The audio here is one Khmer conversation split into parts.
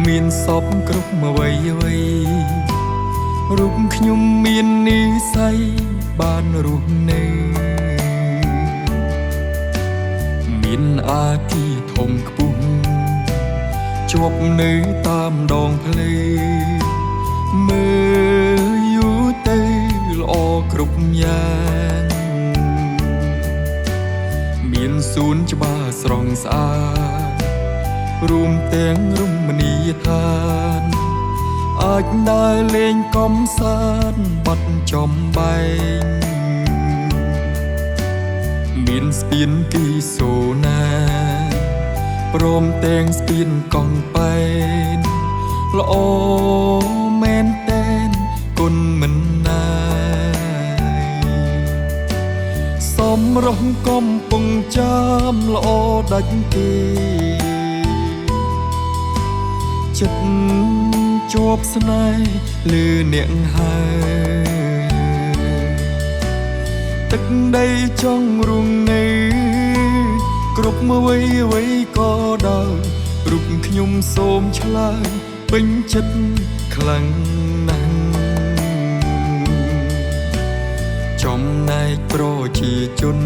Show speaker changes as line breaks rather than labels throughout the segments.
មានសពគ្រប់អ្វីអ្វីរូបខ្ញុំមាននិស័យបានរស់នៅមានអាគារធំខ្ពស់ជាប់នៅតាមដងផ្លូវមើលយូរទៅល្អគ្រប់យ៉ាងមានសួនច្បារស្រស់ស្អាតរួមទាំងរមណីយដ្ឋានអាចដើរលេងកំសាន្តបាត់ចំបែងមានស្ពានគីសូណាព្រមទាំងស្ពានកង់ប៉ែនល្អមែនតែនគុណមិនណាយសំរងកំពុងចាំល្អដាច់គេចិត្តជាប់ស្នេហ៍លើអ្នកហើយទឹកដីចង់រងនៅគ្រប់អ្វីអ្វីក៏ដោយរូបខ្ញុំសូមឆ្លើយពេញចិត្តខ្លាំងណាស់ចំណែកប្រជាជន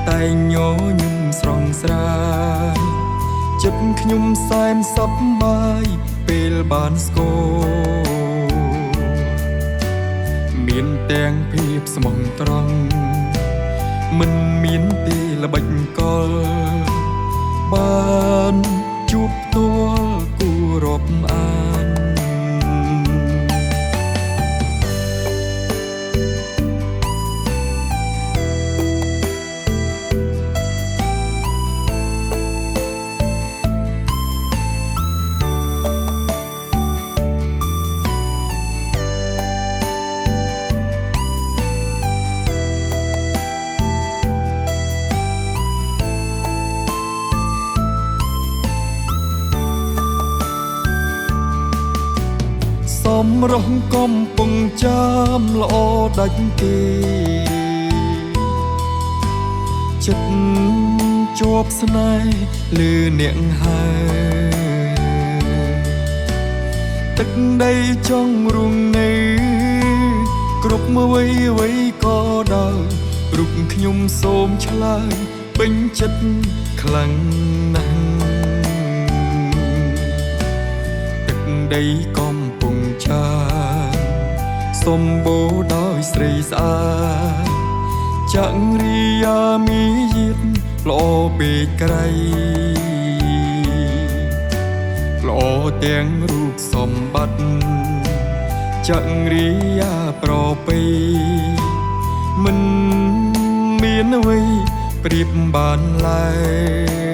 តែងញញឹមស្រស់ស្រាយចិត្តខ្ញុំសែនសប្បាយពេលបានស្គាល់មានទាំងភាពស្មោះត្រង់មិនមានទេល្បិចកលបានជួបផ្ទាល់គួររាប់អានសំរងកំពុងចាំល្អដាច់គេចិត្តជាប់ស្នេហ៍លើអ្នកហើយទឹកដីចង់រងនៅគ្រប់អ្វីអ្វីក៏ដោយរូបខ្ញុំសូមឆ្លើយពេញចិត្តខ្លាំងណាស់ទឹកដីកំពុងសម្បូរដោយស្រីស្អាតចង្រិយាមីយាតល្អពេកក្រៃល្អទាំងរូបសម្បត្តិចង្រិយាប្រពៃមិនមានអ្វីប្រៀបបានឡើយ